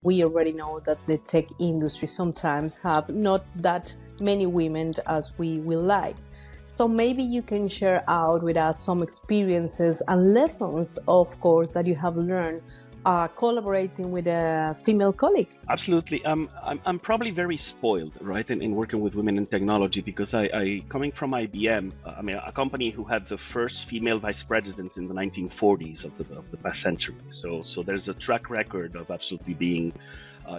We already know that the tech industry sometimes have not that many women as we will like. So maybe you can share out with us some experiences and lessons, of course, that you have learned collaborating with a female colleague. Absolutely. I'm probably very spoiled, right, in working with women in technology because I coming from IBM, a company who had the first female vice president in the 1940s of the past century. So there's a track record of absolutely being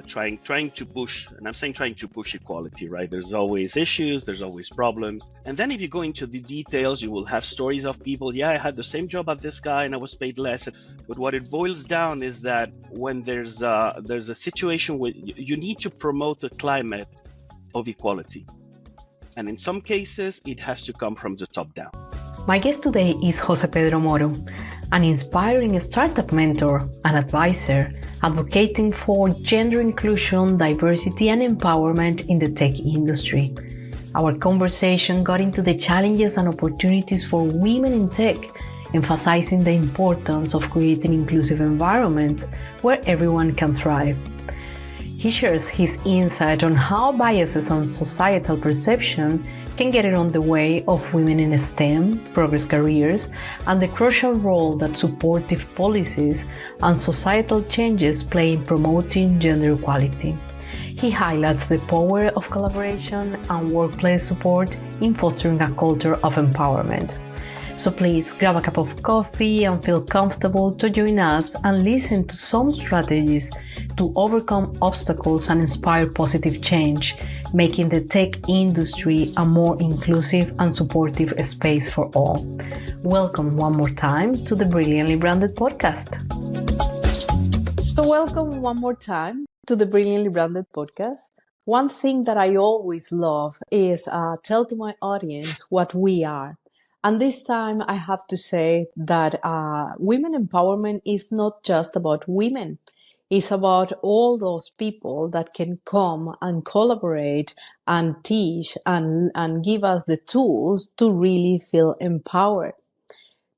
trying to push, and I'm saying trying to push equality, right? There's always issues, there's always problems. And then if you go into the details, you will have stories of people, I had the same job as this guy and I was paid less. But what it boils down is that when there's a situation where you need to promote a climate of equality. And in some cases, it has to come from the top down. My guest today is Jose Pedro Moro, an inspiring startup mentor and advisor advocating for gender inclusion, diversity, and empowerment in the tech industry. Our conversation got into the challenges and opportunities for women in tech, emphasizing the importance of creating inclusive environments where everyone can thrive. He shares his insight on how biases and societal perception can get in the way of women in STEM, progress careers, and the crucial role that supportive policies and societal changes play in promoting gender equality. He highlights the power of collaboration and workplace support in fostering a culture of empowerment. So please grab a cup of coffee and feel comfortable to join us and listen to some strategies to overcome obstacles and inspire positive change, making the tech industry a more inclusive and supportive space for all. Welcome one more time to the Brilliantly Branded podcast. So welcome one more time to the Brilliantly Branded podcast. One thing that I always love is tell to my audience what we are. And this time I have to say that women empowerment is not just about women. It's about all those people that can come and collaborate and teach and give us the tools to really feel empowered.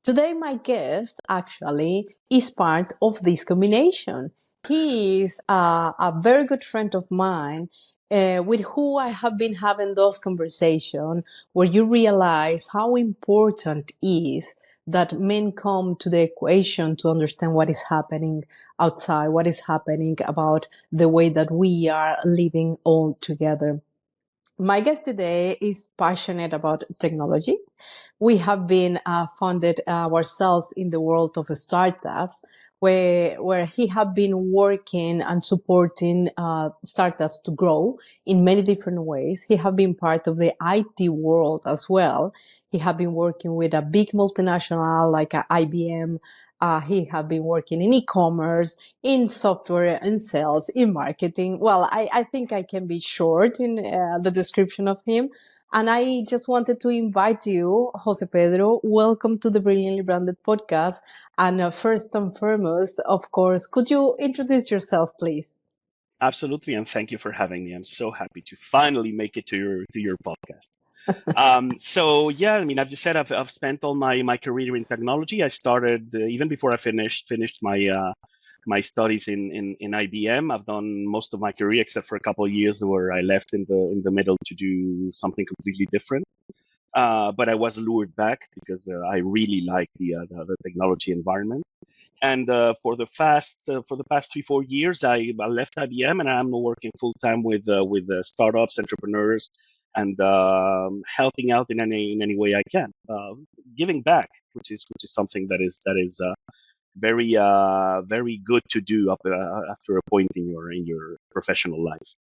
Today, my guest actually is part of this combination. He is a very good friend of mine with who I have been having those conversations where you realize how important it is that men come to the equation to understand what is happening outside, what is happening about the way that we are living all together. My guest today is passionate about technology. We have been founded ourselves in the world of startups, where he have been working and supporting startups to grow in many different ways. He have been part of the IT world as well. He have been working with a big multinational like IBM. He have been working in e-commerce, in software, in sales, in marketing. Well, I think I can be short in the description of him. And I just wanted to invite you, Jose Pedro, welcome to the Brilliantly Branded podcast. And first and foremost, of course, could you introduce yourself, please? Absolutely, and thank you for having me. I'm so happy to finally make it to your podcast. As you said, I've spent all my career in technology. I started even before I finished my studies in IBM. I've done most of my career except for a couple of years where I left in the middle to do something completely different. But I was lured back because I really like the technology environment. And for the past 3-4 years, I left IBM and I'm working full time with startups, entrepreneurs, and helping out in any way I can, giving back, which is something that is very good to do after a point in your professional life.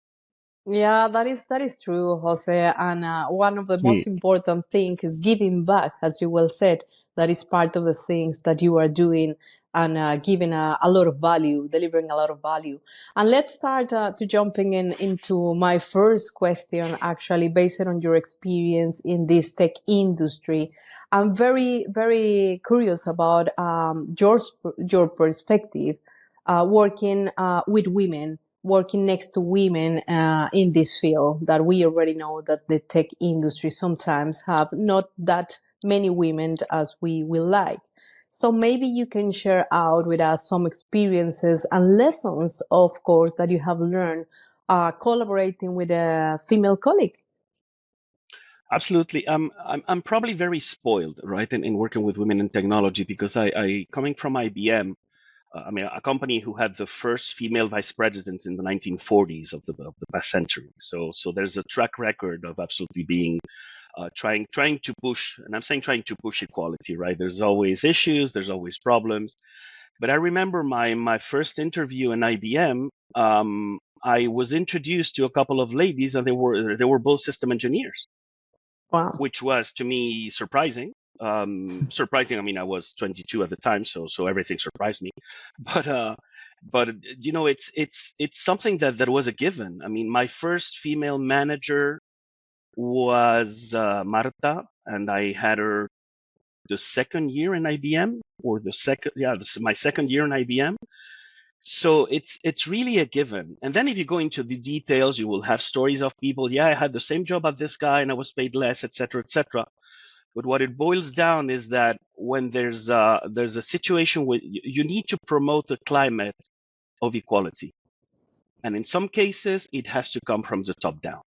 Yeah, that is true, Jose. And one of the most important things is giving back, as you well said. That is part of the things that you are doing and giving a lot of value, delivering a lot of value. And let's start to jumping into my first question, actually, based on your experience in this tech industry. I'm very, very curious about your perspective working with women, working next to women in this field, that we already know that the tech industry sometimes have not that many women as we will like. So maybe you can share out with us some experiences and lessons, of course, that you have learned collaborating with a female colleague. Absolutely. I'm probably very spoiled, right, in working with women in technology because I coming from IBM, a company who had the first female vice presidents in the 1940s of the past century. So there's a track record of absolutely being trying to push, and I'm saying trying to push equality, right? There's always issues, there's always problems. But I remember my first interview in IBM. I was introduced to a couple of ladies, and they were both system engineers, Wow. which was to me surprising. Surprising. I mean, I was 22 at the time, so everything surprised me. But it's something that was a given. I mean, my first female manager was Marta, and I had her the second year in IBM, or my second year in IBM. So it's really a given. And then if you go into the details, you will have stories of people. Yeah, I had the same job as this guy, and I was paid less, etc., etc. But what it boils down is that when there's a situation where you need to promote a climate of equality, and in some cases it has to come from the top down.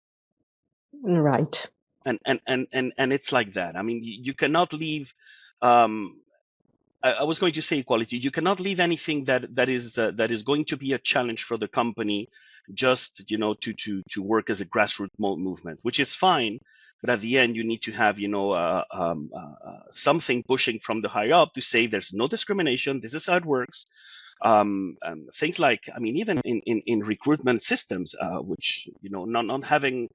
Right. And it's like that. I mean, you cannot leave. I was going to say equality. You cannot leave anything that is going to be a challenge for the company, just to work as a grassroots movement, which is fine. But at the end, you need to have something pushing from the high up to say there's no discrimination. This is how it works. Things like, I mean, even in recruitment systems, which not having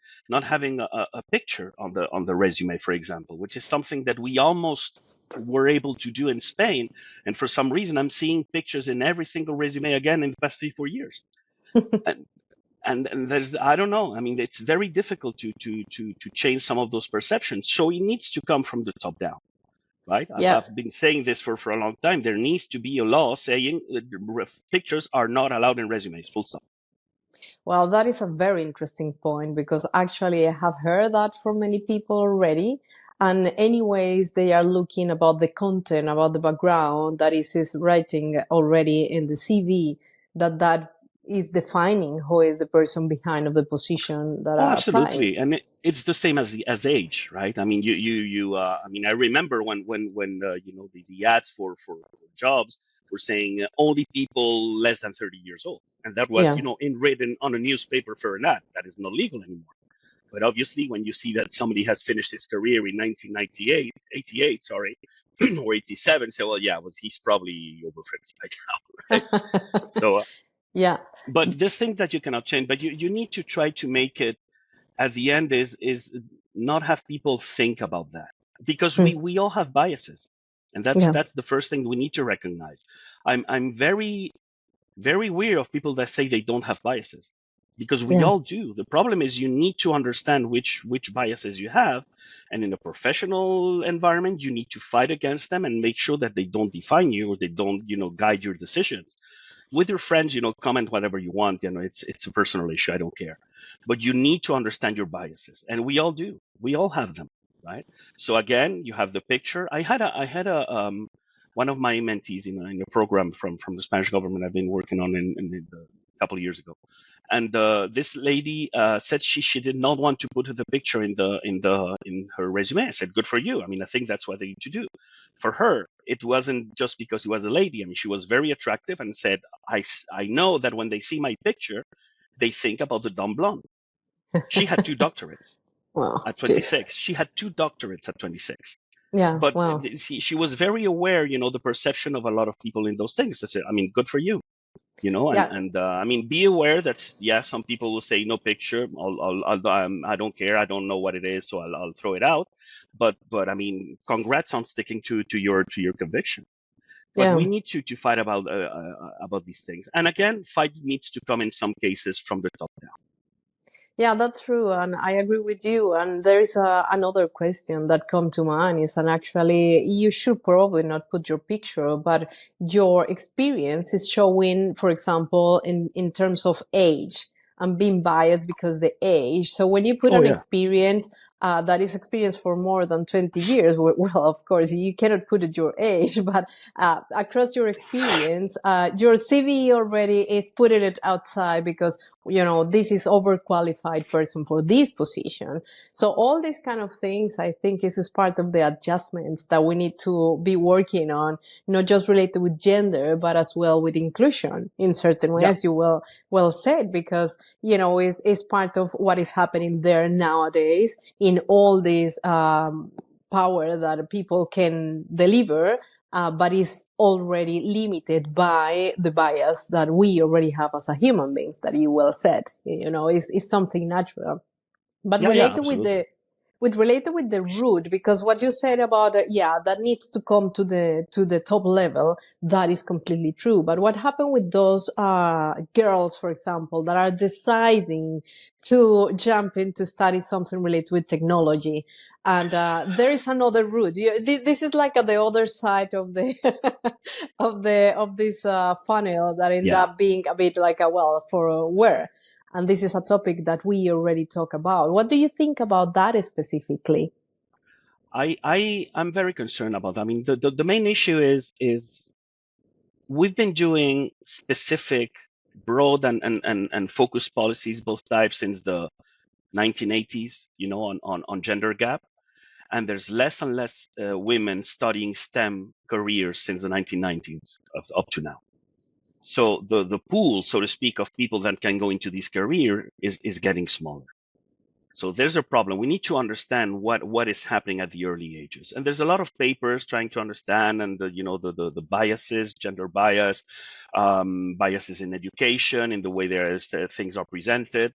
a picture on the resume, for example, which is something that we almost were able to do in Spain, and for some reason I'm seeing pictures in every single resume again in the past 3-4 years. and there's, I don't know, I mean, it's very difficult to change some of those perceptions. So it needs to come from the top down. Right? Yeah. I've been saying this for a long time. There needs to be a law saying pictures are not allowed in resumes, full stop. Well, that is a very interesting point, because actually I have heard that from many people already. And anyways, they are looking about the content, about the background that is writing already in the CV, that is defining who is the person behind of the position that Oh, are applying. absolutely, and it's the same as age, right? I mean, I mean, I remember when the ads for jobs were saying only people less than 30 years old, and that was Yeah. in written on a newspaper for an ad. That is not legal anymore. But obviously, when you see that somebody has finished his career in 1998, 88, sorry, or 87, say, well, yeah, he's probably over 50 by now, right? So, Yeah. but this thing that you cannot change, but you need to try to make it at the end is not have people think about that, because we all have biases, and Yeah. that's the first thing we need to recognize. I'm very very weary of people that say they don't have biases, because we Yeah. all do. The problem is you need to understand which biases you have, and in a professional environment you need to fight against them and make sure that they don't define you, or they don't guide your decisions. With your friends, comment whatever you want, it's a personal issue, I don't care. But you need to understand your biases, and we all do. We all have them, right? So again, you have the picture. I had a one of my mentees in a program from the Spanish government I've been working on in a couple of years ago, and this lady said she did not want to put the picture in her resume. I said, good for you. I mean, I think that's what they need to do. For her, it wasn't just because she was a lady. I mean, she was very attractive, and said, I know that when they see my picture, they think about the dumb blonde. She had 2 doctorates Wow. at 26. She had 2 doctorates at 26. Yeah. But Wow. she was very aware, the perception of a lot of people in those things. I mean, good for you, Yeah. and I mean, be aware that, some people will say no picture. I don't care. I don't know what it is, so I'll throw it out. But I mean, congrats on sticking to your conviction. But Yeah. we need to fight about these things. And again, fight needs to come in some cases from the top down. Yeah, that's true, and I agree with you. And there is another question that come to mind is, and actually, you should probably not put your picture, but your experience is showing, for example, in terms of age, and being biased because the age. So when you put Oh an yeah. experience, that is experienced for more than 20 years, well, of course, you cannot put it your age, but across your experience, your CV already is putting it outside because, this is overqualified person for this position. So all these kind of things, I think is part of the adjustments that we need to be working on, not just related with gender, but as well with inclusion in certain ways, Yeah. as you well said, because, is part of what is happening there nowadays in all this power that people can deliver, but is already limited by the bias that we already have as a human beings, that you well said, is something natural. But Yeah, absolutely. Related with the root, because what you said about that needs to come to the top level, that is completely true. But what happened with those girls, for example, that are deciding to jump in to study something related with technology? And there is another route. This is like at the other side of the of this funnel that end Yeah. up being a bit like for where. And this is a topic that we already talk about. What do you think about that specifically? I'm very concerned about that. I mean, the main issue is we've been doing specific, broad and focused policies both types since the 1980s, on gender gap. And there's less and less women studying STEM careers since the 1990s up to now. So the pool, so to speak, of people that can go into this career is getting smaller. So there's a problem. We need to understand what is happening at the early ages. And there's a lot of papers trying to understand and the biases, gender bias, biases in education, in the way things are presented.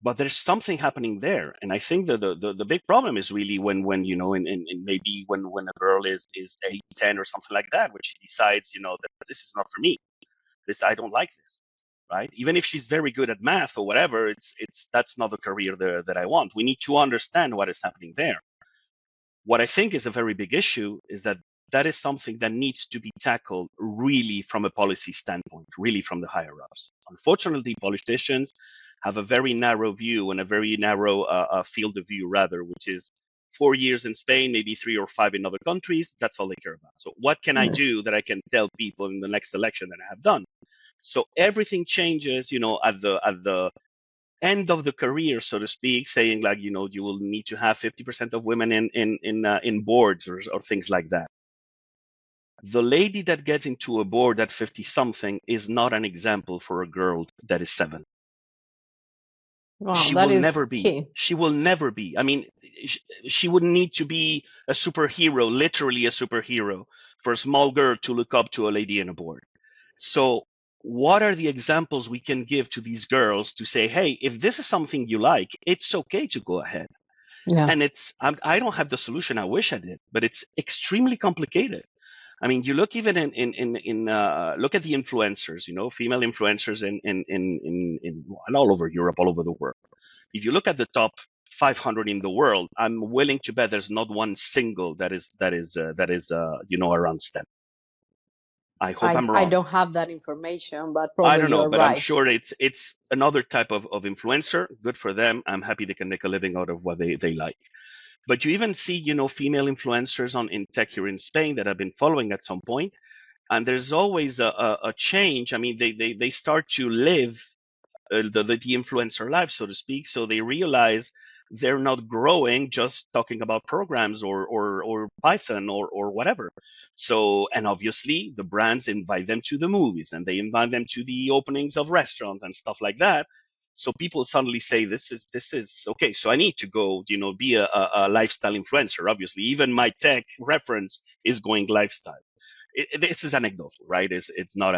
But there's something happening there, and I think that the big problem is really when in maybe when a girl is 8, 10 or something like that, when she decides that this is not for me, I don't like this, right? Even if she's very good at math or whatever, that's not the career that I want. We need to understand what is happening there. What I think is a very big issue is that is something that needs to be tackled really from a policy standpoint, really from the higher ups. Unfortunately, politicians have a very narrow view and a very narrow field of view, rather, which is 4 years in Spain, maybe 3 or 5 in other countries. That's all they care about. So what can I do that I can tell people in the next election that I have done? So everything changes, at the end of the career, so to speak, saying like, you will need to have 50% of women in boards or things like that. The lady that gets into a board at 50 something is not an example for a girl that is 7. Wow, She that will never is be. key. She will never be. I mean, she would need to be a superhero, literally a superhero, for a small girl to look up to a lady in a board. So what are the examples we can give to these girls to say, hey, if this is something you like, it's okay to go ahead. Yeah. And I don't have the solution. I wish I did, but it's extremely complicated. I mean, you look even look at the influencers, female influencers in all over Europe, all over the world. If you look at the top 500 in the world, I'm willing to bet there's not one single that is around STEM. I hope I'm I wrong. don't have that information, but I probably don't know, you're but I'm right. sure it's another type of influencer. Good for them. I'm happy they can make a living out of what they like. But you even see, female influencers in tech here in Spain that I've been following at some point, and there's always a change. I mean, they start to live the influencer life, so to speak. So they realize they're not growing just talking about programs or Python or whatever. So, and obviously the brands invite them to the movies and they invite them to the openings of restaurants and stuff like that. So people suddenly say, this is okay. So I need to go, be a lifestyle influencer. Obviously, even my tech reference is going lifestyle. This is anecdotal, right? It's not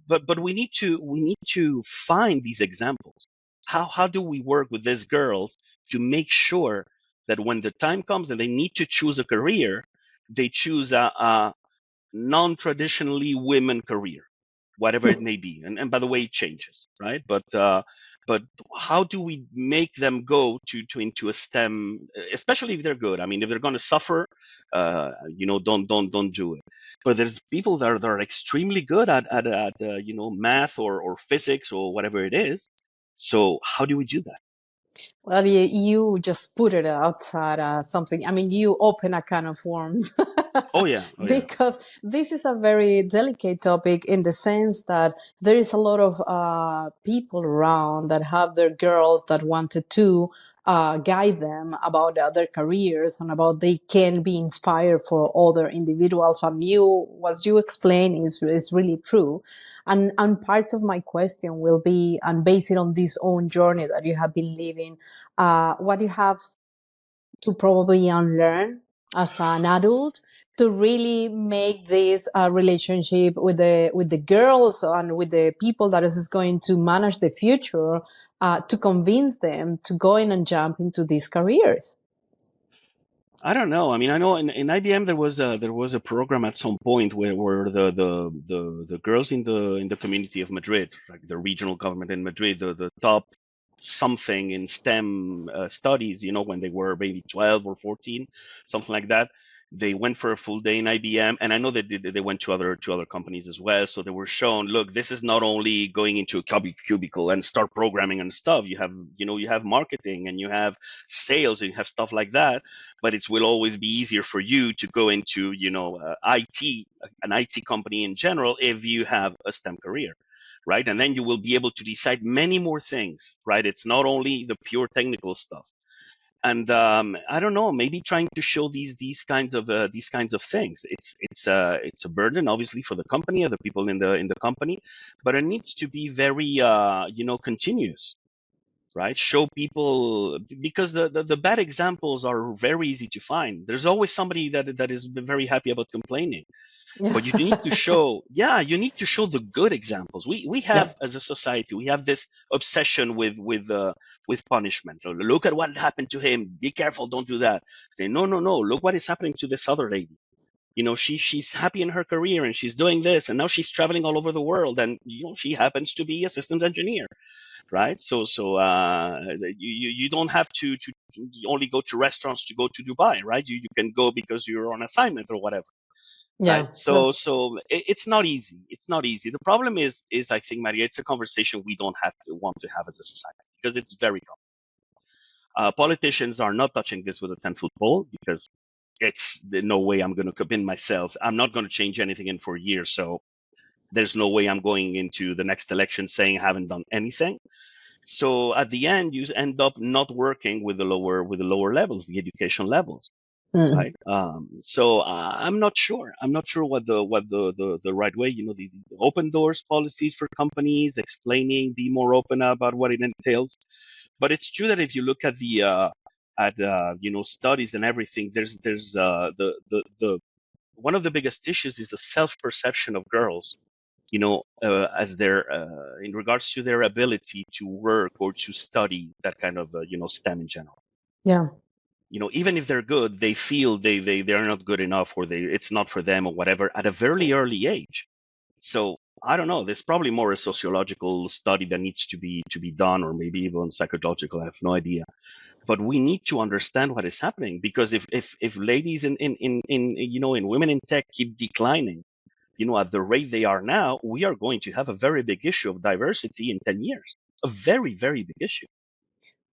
but we need to find these examples. How do we work with these girls to make sure that when the time comes and they need to choose a career, they choose a non-traditionally women career, whatever it may be. And by the way, it changes, right? But how do we make them go into a STEM, especially if they're good? I mean, if they're going to suffer, don't do it. But there's people that are extremely good at math or physics or whatever it is. So how do we do that? Well, you just put it outside something. I mean, you open a can of worms. Oh yeah, oh yeah. Because this is a very delicate topic in the sense that there is a lot of people around that have their girls that wanted to guide them about their careers and about they can be inspired for other individuals. And you, what you explain is really true. And part of my question will be, and based on this own journey that you have been living, what you have to probably unlearn as an adult to really make this relationship with the girls and with the people that is going to manage the future, to convince them to go in and jump into these careers. I don't know. I mean, I know in IBM there was a program at some point where the girls in the community of Madrid, like the regional government in Madrid, the top something in STEM studies, you know, when they were maybe 12 or 14, something like that. They went for a full day in IBM, and I know that they went to other companies as well. So they were shown, look, this is not only going into a cubicle and start programming and stuff. You have marketing and you have sales and you have stuff like that. But it will always be easier for you to go into, IT, an IT company in general, if you have a STEM career, right? And then you will be able to decide many more things, right? It's not only the pure technical stuff. And I don't know, maybe trying to show these kinds of things. It's a burden, obviously, for the company or the people in the company, but it needs to be very continuous, right? Show people, because the bad examples are very easy to find. There's always somebody that is very happy about complaining. Yeah. But you need to show, yeah, you need to show the good examples. We Yeah. have, as a society, we have this obsession with punishment. Look at what happened to him. Be careful, don't do that. Say, no, no, no. Look what is happening to this other lady. She's happy in her career and she's doing this, and now she's traveling all over the world, and she happens to be a systems engineer, right? So you don't have to only go to restaurants to go to Dubai, right? You can go because you're on assignment or whatever, Yeah. right? It's not easy. It's not easy. The problem is I think, Maria, it's a conversation we don't have to want to have as a society, because it's very complicated. Politicians are not touching this with a 10-foot pole, because it's no way I'm going to commit myself. I'm not going to change anything in 4 years. So there's no way I'm going into the next election saying I haven't done anything. So at the end, you end up not working with the lower levels, the education levels, Mm. right? So I'm not sure. I'm not sure what the right way. The open doors policies for companies, explaining, be more open about what it entails. But it's true that if you look at the studies and everything, there's the one of the biggest issues is the self perception of girls, as their in regards to their ability to work or to study that kind of STEM in general. Yeah. Even if they're good, they feel they're not good enough, or it's not for them or whatever, at a very early age. So I don't know. There's probably more a sociological study that needs to be done, or maybe even psychological. I have no idea. But we need to understand what is happening, because if ladies in women in tech keep declining, at the rate they are now, we are going to have a very big issue of diversity in 10 years. A very, very big issue.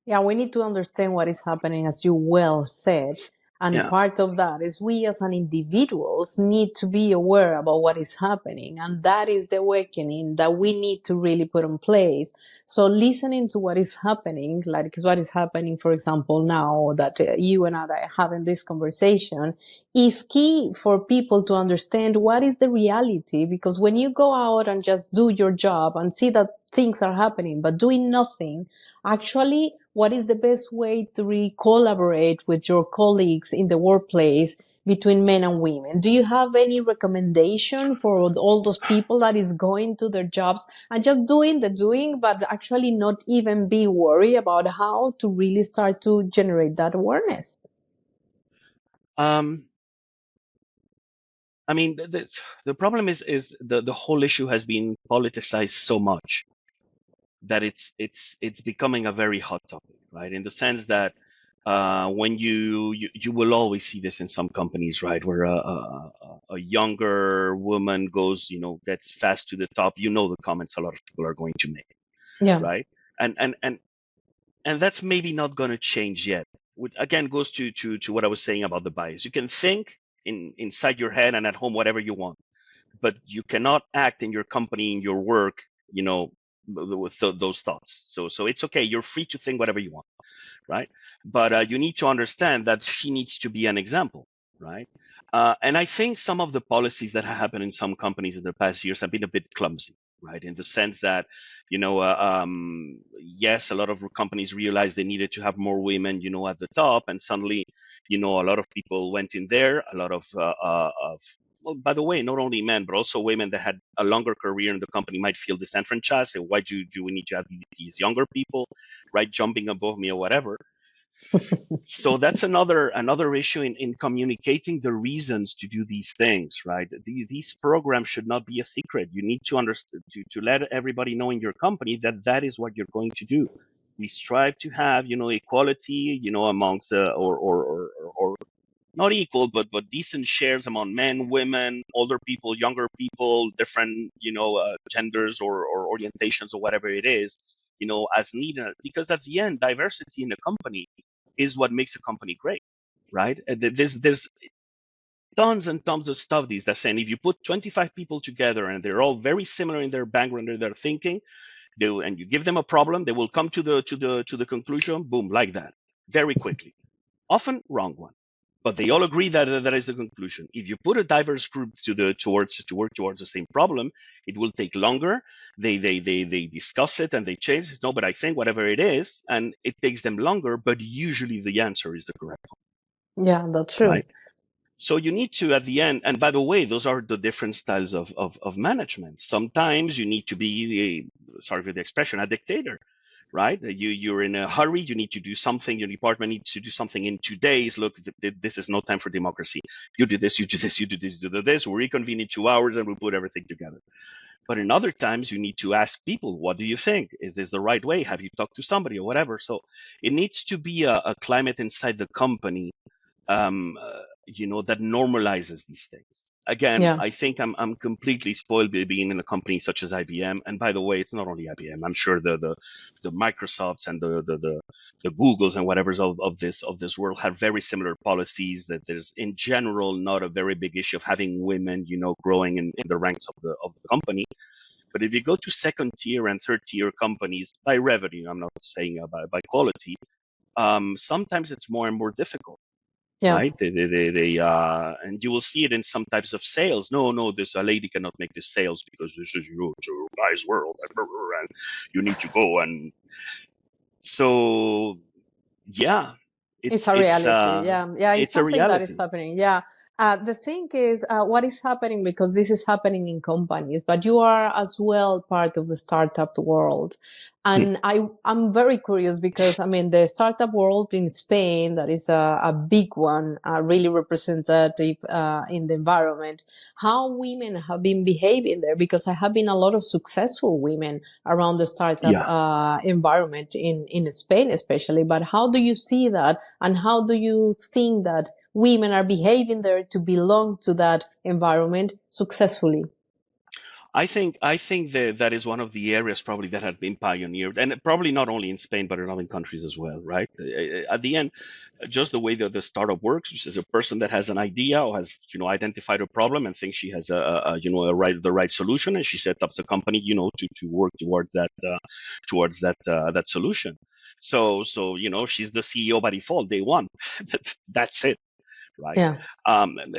Yeah, we need to understand what is happening, as you well said. And Yeah. part of that is we as an individuals need to be aware about what is happening. And that is the awakening that we need to really put in place. So listening to what is happening, like what is happening, for example, now that you and I are having this conversation, is key for people to understand what is the reality. Because when you go out and just do your job and see that things are happening, but doing nothing, actually, what is the best way to really collaborate with your colleagues in the workplace between men and women? Do you have any recommendation for all those people that is going to their jobs and just doing the doing, but actually not even be worried about how to really start to generate that awareness? I mean, the problem is the whole issue has been politicized so much that it's becoming a very hot topic, right? In the sense that when you will always see this in some companies, right, where a younger woman goes, gets fast to the top. The comments a lot of people are going to make, Yeah. right? And and that's maybe not going to change yet. Which again goes to what I was saying about the bias. You can think inside your head and at home whatever you want, but you cannot act in your company, in your work, with those thoughts. So it's okay. You're free to think whatever you want, right? But you need to understand that she needs to be an example, right? And I think some of the policies that have happened in some companies in the past years have been a bit clumsy, right? In the sense that, yes, a lot of companies realized they needed to have more women, at the top, and suddenly, a lot of people went in there, a lot of well, by the way, not only men, but also women that had a longer career in the company might feel disenfranchised. So why do we need to have these younger people, right, jumping above me or whatever? So that's another issue in communicating the reasons to do these things, right? These programs should not be a secret. You need to understand to let everybody know in your company that that is what you're going to do. We strive to have, equality, amongst or not equal, but decent shares among men, women, older people, younger people, different, genders or orientations or whatever it is, as needed. Because at the end, diversity in a company is what makes a company great, right? There's tons and tons of studies that saying if you put 25 people together and they're all very similar in their background and their thinking, and you give them a problem, they will come to the conclusion, boom, like that, very quickly. Often wrong one, but they all agree that is the conclusion. If you put a diverse group to work towards the same problem, it will take longer. They discuss it and they change it. No, but I think whatever it is, and it takes them longer, but usually the answer is the correct Yeah, that's one, true. right? So you need to, at the end, and by the way, those are the different styles of management. Sometimes you need to be, sorry for the expression, a dictator, right? You're in a hurry. You need to do something. Your department needs to do something in 2 days. Look, this is no time for democracy. You do this, you do this, you do this, you do this. We reconvene in 2 hours and we put everything together. But in other times, you need to ask people, what do you think? Is this the right way? Have you talked to somebody or whatever? So it needs to be a climate inside the company that normalizes these things. Again, Yeah. I think I'm completely spoiled by being in a company such as IBM. And by the way, it's not only IBM. I'm sure the Microsofts and the Googles and whatever's of this world have very similar policies. That there's in general not a very big issue of having women, growing in the ranks of the company. But if you go to second tier and third tier companies by revenue, I'm not saying by quality. Sometimes it's more and more difficult, Yeah. right? And you will see it in some types of sales. No, this a lady cannot make this sales because this is it's a guy's world, and you need to go. And so, yeah, It's it's a it's reality. uh Yeah. Yeah. It's it's a something that is reality. happening. Yeah. The thing is, what is happening, because this is happening in companies, but you are as well part of the startup world. Hmm. And I'm very curious because, I mean, the startup world in Spain, that is a big one, really representative, in the environment, how women have been behaving there, because I have been a lot of successful women around the startup, Yeah. environment in Spain, especially. But how do you see that? And how do you think that women are behaving there to belong to that environment successfully? I think that is one of the areas probably that had been pioneered, and probably not only in Spain but in other countries as well, right? At the end, just the way that the startup works, which is a person that has an idea or has identified a problem and thinks she has the right solution, and she sets up the company to work towards that solution. So she's the CEO by default day one. That's it, right? Yeah.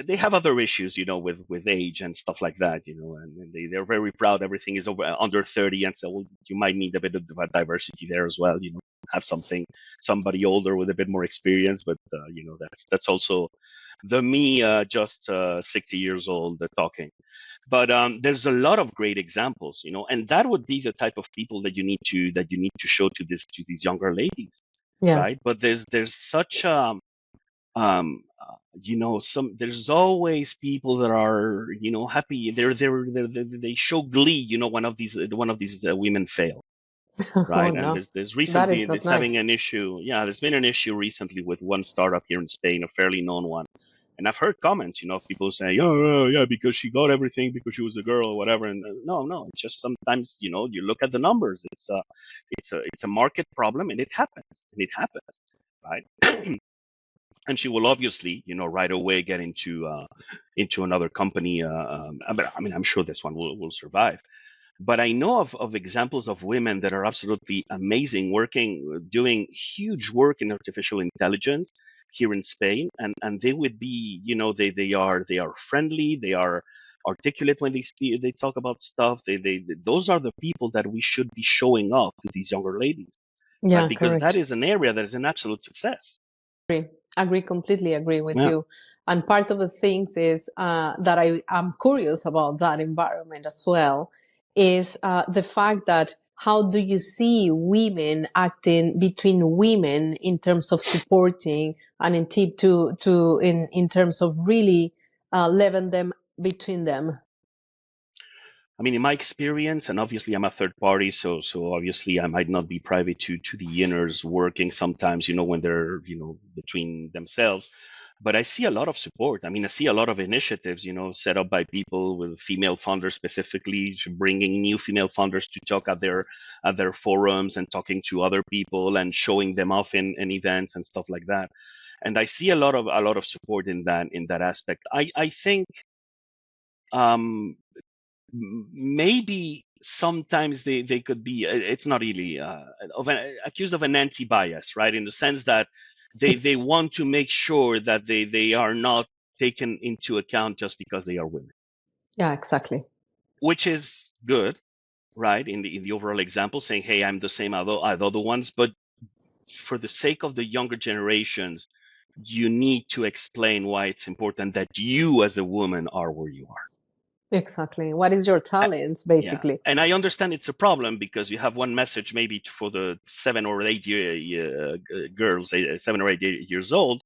They have other issues, with age and stuff like that, and they're very proud everything is under 30, and so, well, you might need a bit of diversity there as well, have somebody older with a bit more experience, but that's also the me, just 60 years old, talking. But there's a lot of great examples, and that would be the type of people that you need to show to these younger ladies, Yeah. right? But there's such there's always people that are happy. They show glee, one of these women fail, Oh right? And no, there's that recently is not there's having nice. an issue. Yeah, there's been an issue recently with one startup here in Spain, a fairly known one, And I've heard comments, of people saying, "Oh, yeah, because she got everything because she was a girl or whatever." And no, it's just sometimes, you look at the numbers. It's a market problem, and it happens, right? And she will obviously, right away get into another company. But I mean, I'm sure this one will survive. But I know of examples of women that are absolutely amazing, doing huge work in artificial intelligence here in Spain, and they would be, they are friendly, they are articulate when they speak, they talk about stuff. Those are the people that we should be showing up to these younger ladies, right? Yeah, Because that correct. is an area that is an absolute success. Completely agree with Yeah. you. And part of the things is that I am curious about that environment as well is the fact that how do you see women acting between women in terms of supporting and in terms of really leveling them between them? I mean, in my experience, and obviously I'm a third party, so obviously I might not be privy to the inners working sometimes, when they're, between themselves. But I see a lot of support. I mean, I see a lot of initiatives, set up by people with female funders specifically, bringing new female funders to talk at their forums and talking to other people and showing them off in events and stuff like that. And I see a lot of support in that aspect. I think um maybe sometimes they could be, it's not really accused of an anti-bias, right, in the sense that they want to make sure that they are not taken into account just because they are women, Yeah, exactly. which is good, right, in the overall example, saying, hey, I'm the same as other ones, but for the sake of the younger generations, you need to explain why it's important that you as a woman are where you are. Exactly. What is your talents, Yeah, basically? and I understand it's a problem because you have one message maybe for the 7 or 8 years old,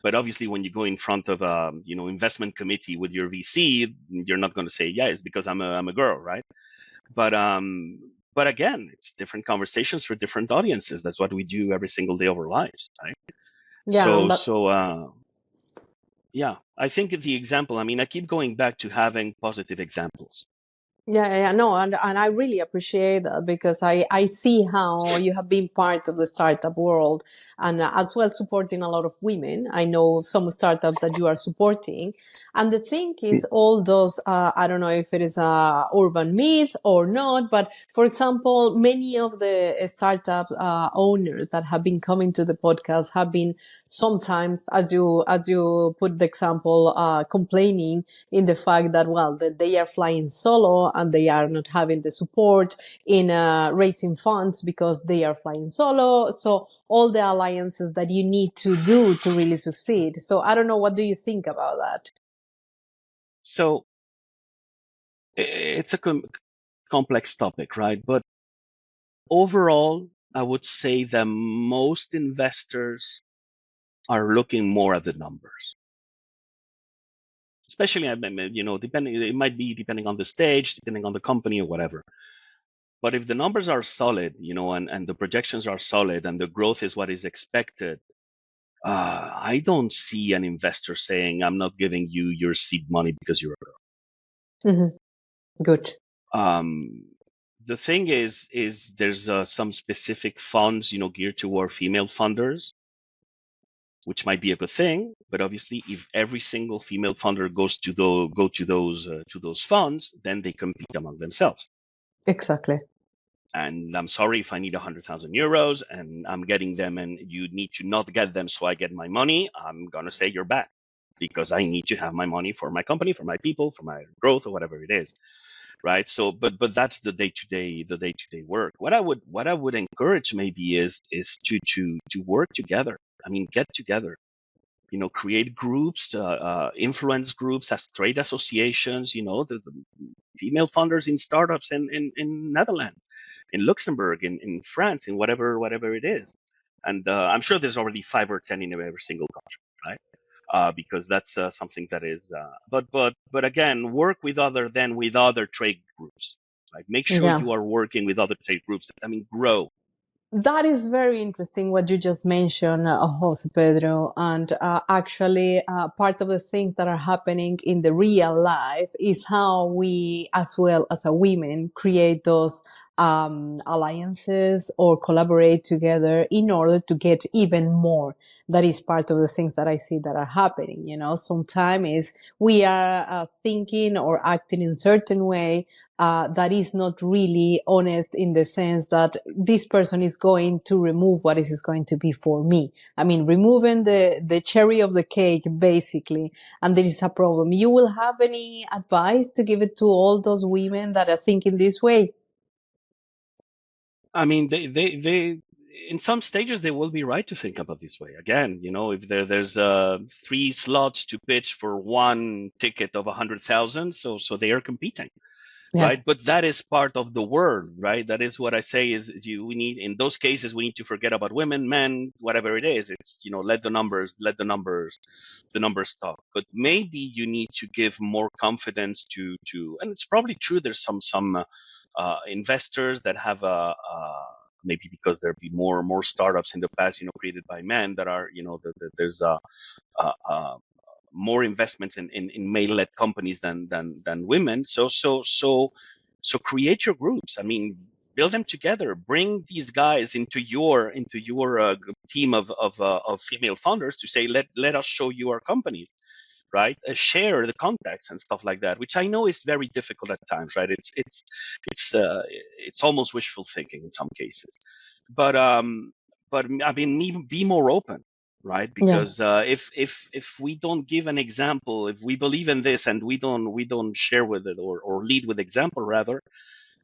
but obviously when you go in front of investment committee with your VC, you're not going to say, yeah, it's because I'm a girl, right? But again, it's different conversations for different audiences. That's what we do every single day of our lives, right? Yeah, So but so yeah, I think the example. I mean, I keep going back to having positive examples. yeah, no, and I really appreciate that because I see how you have been part of the startup world and as well supporting a lot of women. I know some startups that you are supporting. And the thing is, all those, I don't know if it is a urban myth or not, but for example, many of the startup owners that have been coming to the podcast have been sometimes, as you put the example, complaining in the fact that, well, that they are flying solo and they are not having the support in raising funds because they are flying solo. So all the alliances that you need to do to really succeed. So I don't know. What do you think about that? So it's a complex topic, right? But overall, I would say that most investors are looking more at the numbers, especially, depending, it might be depending on the stage, depending on the company or whatever. But if the numbers are solid, and the projections are solid and the growth is what is expected, I don't see an investor saying, I'm not giving you your seed money because you're a girl. Mm-hmm. Good. Um, the thing is there's some specific funds, geared toward female funders, which might be a good thing. But obviously, if every single female funder goes to those funds, then they compete among themselves. Exactly. And I'm sorry, if I need 100,000 euros and I'm getting them, and you need to not get them, so I get my money, I'm gonna say you're bad because I need to have my money for my company, for my people, for my growth, or whatever it is. Right. So but that's the day to day work. What I would encourage maybe is to work together. I mean, get together, create groups, influence groups as trade associations, the female funders in startups in Netherlands, in Luxembourg, in France, in whatever it is. And I'm sure there's already 5 or 10 in every single country, right? Because that's something that is. But again, work with other trade groups. Like, make sure Yeah. you are working with other trade groups. I mean, grow. That is very interesting what you just mentioned, Jose Pedro. And actually, part of the things that are happening in the real life is how we, as well as a women, create those alliances or collaborate together in order to get even more. That is part of the things that I see that are happening. You know, sometimes we are thinking or acting in certain way that is not really honest in the sense that this person is going to remove what is going to be for me. I mean, removing the cherry of the cake, basically. And there is a problem. You will have any advice to give it to all those women that are thinking this way? I mean, they in some stages they will be right to think about this way. Again, if there's 3 slots to pitch for one ticket of 100,000, so they are competing. Yeah. Right, but that is part of the world, right? That is what I say is we need, in those cases, we need to forget about women, men, whatever it is. It's, let the numbers talk. But maybe you need to give more confidence to, and it's probably true. There's some investors that have maybe because there'd be more startups in the past, created by men that are, there's more investments in male-led companies than women. So create your groups. I mean, build them together. Bring these guys into your team of female founders to say, let us show you our companies, right? Share the contacts and stuff like that, which I know is very difficult at times, right? It's almost wishful thinking in some cases, but I mean, be more open, right? Yeah. Because if we don't give an example, if we believe in this and we don't share with it or lead with example rather,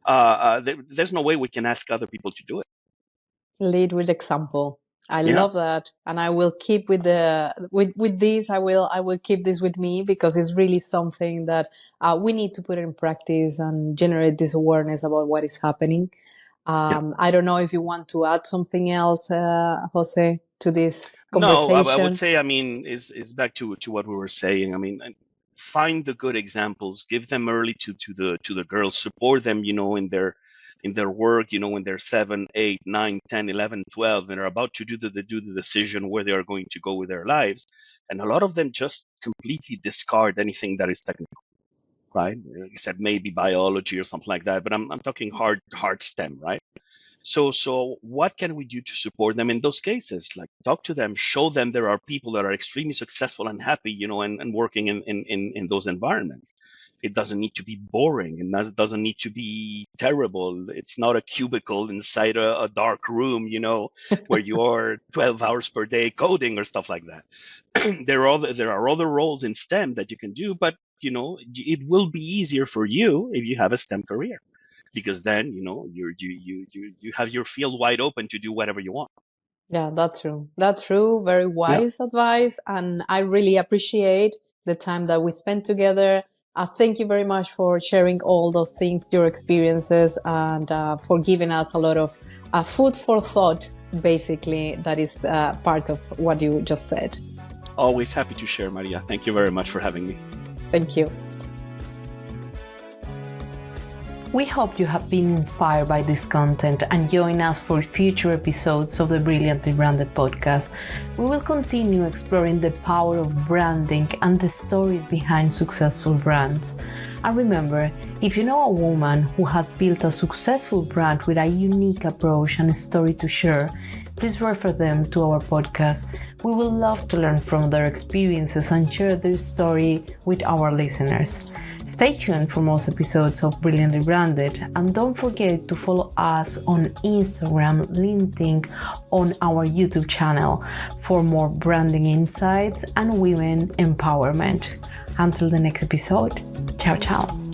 there's no way we can ask other people to do it. Lead with example. I Yeah. love that, and I will keep with this. I will keep this with me because it's really something that we need to put in practice and generate this awareness about what is happening. I don't know if you want to add something else, Jose, to this No, I would conversation. say, I mean, is back to what we were saying. I mean, find the good examples, give them early to the girls, support them, in their work, when they're 7, 8, 9, 10, 11, 12, and are about to do the decision where they are going to go with their lives. And a lot of them just completely discard anything that is technical, right? Except maybe biology or something like that. But I'm talking hard STEM, right? So what can we do to support them in those cases? Like, talk to them, show them there are people that are extremely successful and happy, and working in those environments. It doesn't need to be boring, and that doesn't need to be terrible. It's not a cubicle inside a dark room, where you are 12 hours per day coding or stuff like that. There are other roles in STEM that you can do, but it will be easier for you if you have a STEM career, because then you have your field wide open to do whatever you want. Yeah, that's true. That's true. Very Yeah. wise advice. And I really appreciate the time that we spent together. Thank you very much for sharing all those things, your experiences, and for giving us a lot of food for thought, basically, that is part of what you just said. Always happy to share, Maria. Thank you very much for having me. Thank you. We hope you have been inspired by this content and join us for future episodes of the Brilliantly Branded podcast. We will continue exploring the power of branding and the stories behind successful brands. And remember, if you know a woman who has built a successful brand with a unique approach and a story to share, please refer them to our podcast. We would love to learn from their experiences and share their story with our listeners. Stay tuned for most episodes of Brilliantly Branded, and don't forget to follow us on Instagram, LinkedIn, on our YouTube channel for more branding insights and women empowerment. Until the next episode, ciao ciao.